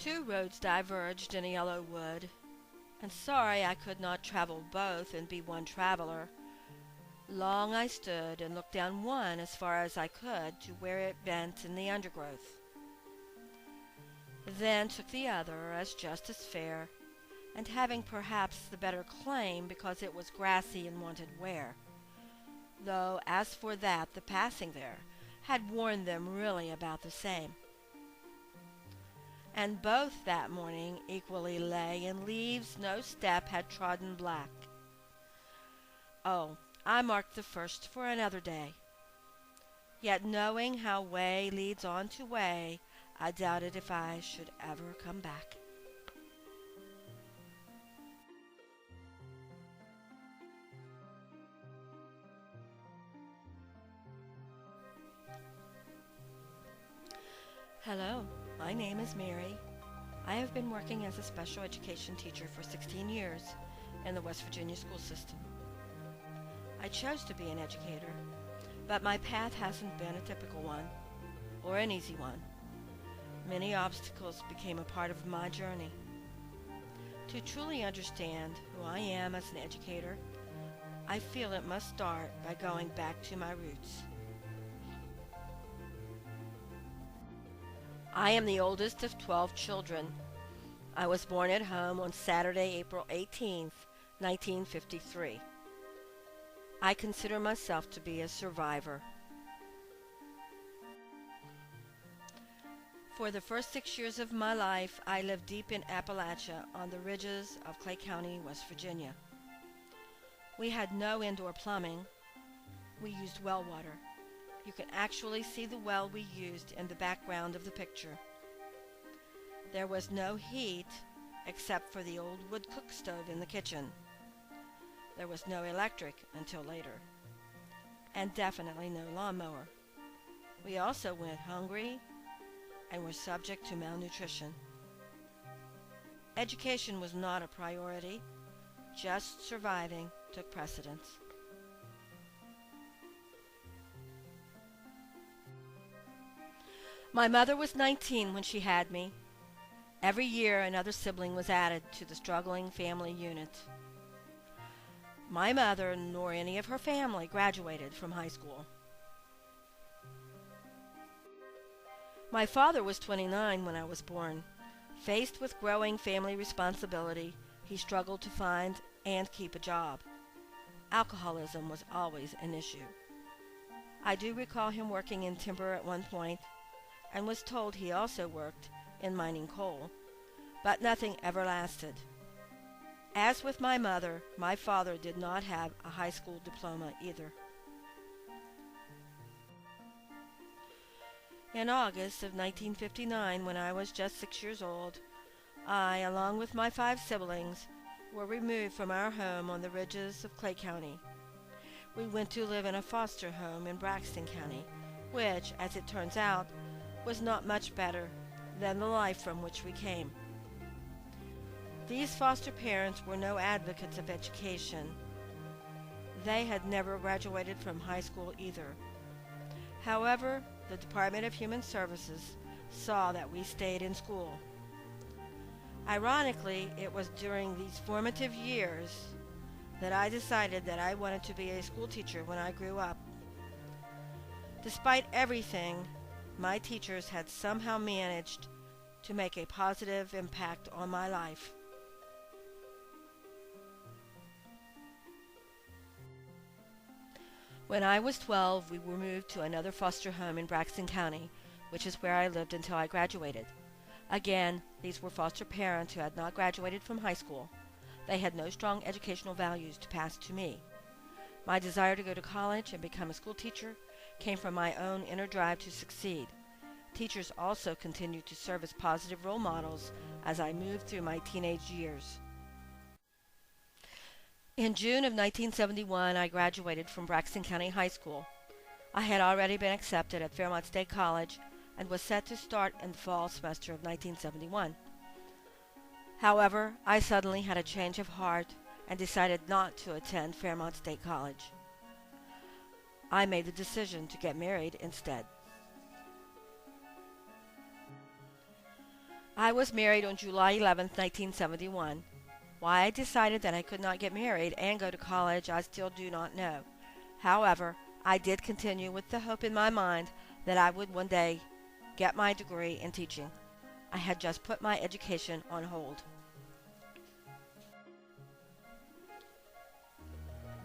Two roads diverged in a yellow wood, and sorry I could not travel both and be one traveler. Long I stood and looked down one as far as I could to where it bent in the undergrowth. Then took the other as just as fair, and having perhaps the better claim because it was grassy and wanted wear. Though as for that, the passing there had warned them really about the same. And both that morning equally lay in leaves no step had trodden black. Oh, I marked the first for another day. Yet knowing how way leads on to way, I doubted if I should ever come back. Hello, my name is Mary. I have been working as a special education teacher for 16 years in the West Virginia school system. I chose to be an educator, but my path hasn't been a typical one, or an easy one. Many obstacles became a part of my journey. To truly understand who I am as an educator, I feel it must start by going back to my roots. I am the oldest of 12 children. I was born at home on Saturday, April 18th, 1953. I consider myself to be a survivor. For the first 6 years of my life, I lived deep in Appalachia on the ridges of Clay County, West Virginia. We had no indoor plumbing. We used well water. You can actually see the well we used in the background of the picture. There was no heat except for the old wood cook stove in the kitchen. There was no electric until later, and definitely no lawnmower. We also went hungry and were subject to malnutrition. Education was not a priority, just surviving took precedence. My mother was 19 when she had me. Every year another sibling was added to the struggling family unit. My mother nor any of her family graduated from high school. My father was 29 when I was born. Faced with growing family responsibility, he struggled to find and keep a job. Alcoholism was always an issue. I do recall him working in timber at one point, and was told he also worked in mining coal, but nothing ever lasted. As with my mother, my father did not have a high school diploma either. In August of 1959, when I was just 6 years old, I, along with my 5 siblings, were removed from our home on the ridges of Clay County. We went to live in a foster home in Braxton County, which, as it turns out, was not much better than the life from which we came. These foster parents were no advocates of education. They had never graduated from high school either. However, the Department of Human Services saw that we stayed in school. Ironically, it was during these formative years that I decided that I wanted to be a school teacher when I grew up. Despite everything, my teachers had somehow managed to make a positive impact on my life. When I was 12, we were moved to another foster home in Braxton County, which is where I lived until I graduated. Again, these were foster parents who had not graduated from high school. They had no strong educational values to pass to me. My desire to go to college and become a school teacher came from my own inner drive to succeed. Teachers also continued to serve as positive role models as I moved through my teenage years. In June of 1971, I graduated from Braxton County High School. I had already been accepted at Fairmont State College and was set to start in the fall semester of 1971. However, I suddenly had a change of heart and decided not to attend Fairmont State College. I made the decision to get married instead. I was married on July 11th, 1971. Why I decided that I could not get married and go to college, I still do not know. However, I did continue with the hope in my mind that I would one day get my degree in teaching. I had just put my education on hold.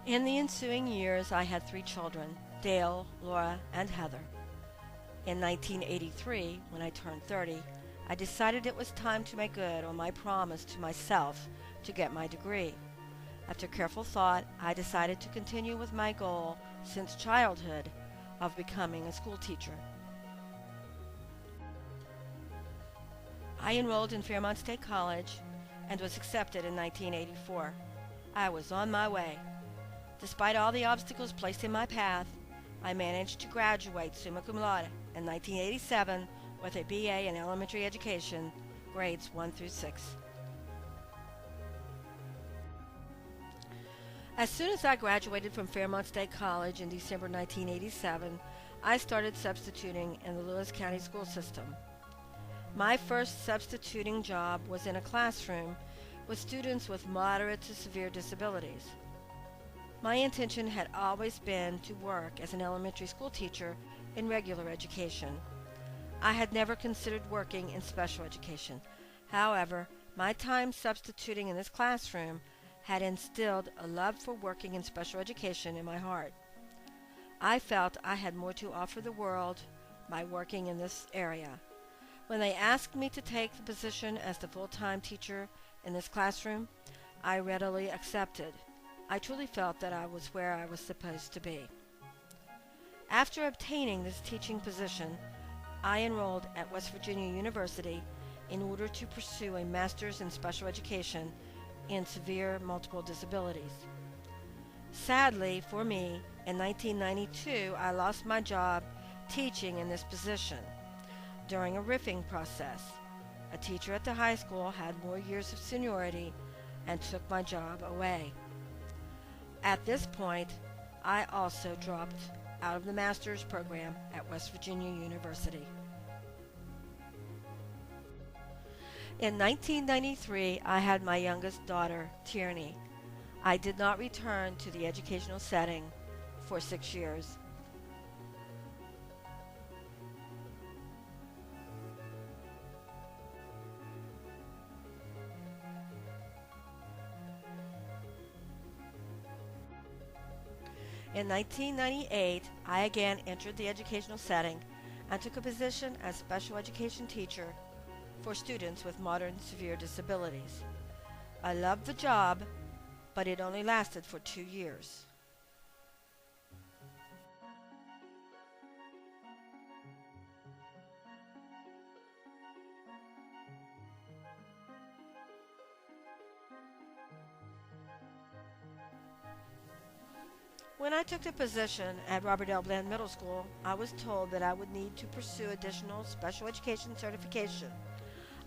In the ensuing years, I had 3 children, Dale, Laura, and Heather. In 1983, when I turned 30, I decided it was time to make good on my promise to myself to get my degree. After careful thought, I decided to continue with my goal since childhood of becoming a school teacher. I enrolled in Fairmont State College and was accepted in 1984. I was on my way. Despite all the obstacles placed in my path, I managed to graduate summa cum laude in 1987 with a BA in elementary education, grades 1 through 6. As soon as I graduated from Fairmont State College in December 1987, I started substituting in the Lewis County school system. My first substituting job was in a classroom with students with moderate to severe disabilities. My intention had always been to work as an elementary school teacher in regular education. I had never considered working in special education. However, my time substituting in this classroom had instilled a love for working in special education in my heart. I felt I had more to offer the world by working in this area. When they asked me to take the position as the full-time teacher in this classroom, I readily accepted. I truly felt that I was where I was supposed to be. After obtaining this teaching position, I enrolled at West Virginia University in order to pursue a master's in special education in severe multiple disabilities. Sadly for me, in 1992, I lost my job teaching in this position during a riffing process. A teacher at the high school had more years of seniority and took my job away. At this point, I also dropped out of the master's program at West Virginia University. In 1993, I had my youngest daughter, Tierney. I did not return to the educational setting for 6 years. In 1998, I again entered the educational setting and took a position as special education teacher for students with moderate and severe disabilities. I loved the job, but it only lasted for 2 years. When I took the position at Robert L. Bland Middle School, I was told that I would need to pursue additional special education certification.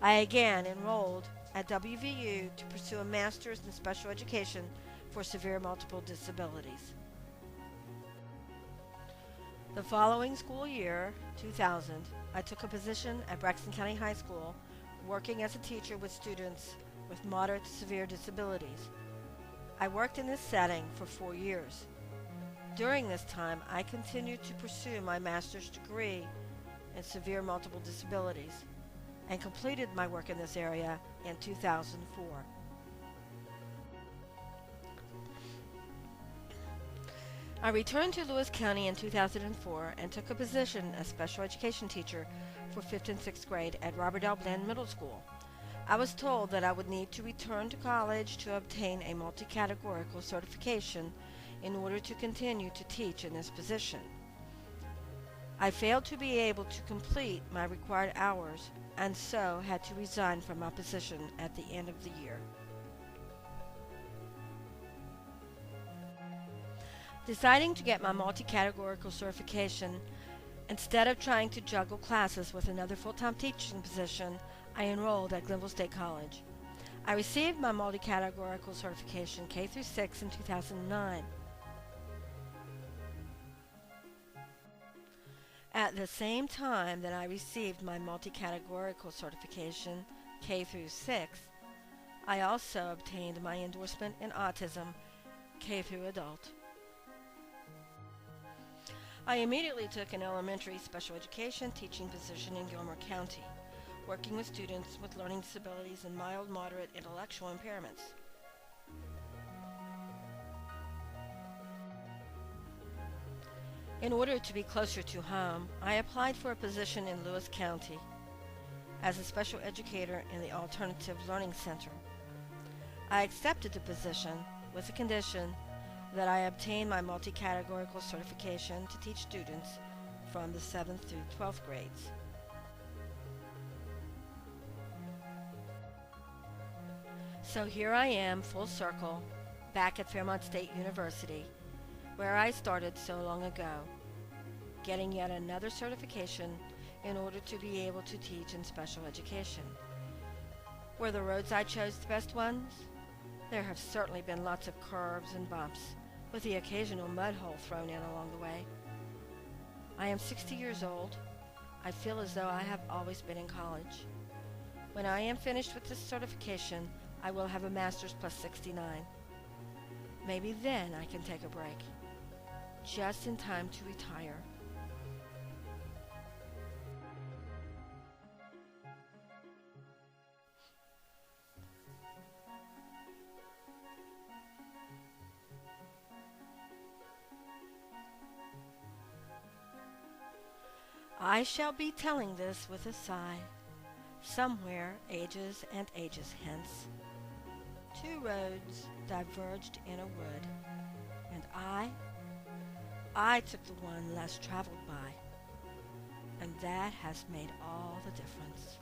I again enrolled at WVU to pursue a master's in special education for severe multiple disabilities. The following school year, 2000, I took a position at Braxton County High School working as a teacher with students with moderate to severe disabilities. I worked in this setting for 4 years. During this time, I continued to pursue my master's degree in severe multiple disabilities and completed my work in this area in 2004. I returned to Lewis County in 2004 and took a position as special education teacher for 5th and 6th grade at Robert L. Bland Middle School. I was told that I would need to return to college to obtain a multi-categorical certification in order to continue to teach in this position. I failed to be able to complete my required hours and so had to resign from my position at the end of the year. Deciding to get my multi-categorical certification, instead of trying to juggle classes with another full-time teaching position, I enrolled at Glenville State College. I received my multi-categorical certification K through 6 in 2009. At the same time that I received my multi-categorical certification, K through 6, I also obtained my endorsement in autism, K through adult. I immediately took an elementary special education teaching position in Gilmer County, working with students with learning disabilities and mild moderate intellectual impairments. In order to be closer to home, I applied for a position in Lewis County as a special educator in the Alternative Learning Center. I accepted the position with the condition that I obtain my multi-categorical certification to teach students from the 7th through 12th grades. So here I am, full circle, back at Fairmont State University, where I started so long ago, getting yet another certification in order to be able to teach in special education. Were the roads I chose the best ones? There have certainly been lots of curves and bumps, with the occasional mud hole thrown in along the way. I am 60 years old. I feel as though I have always been in college. When I am finished with this certification, I will have a master's plus 69. Maybe then I can take a break, just in time to retire. I shall be telling this with a sigh, somewhere ages and ages hence. Two roads diverged in a wood, and I took the one less traveled by, and that has made all the difference.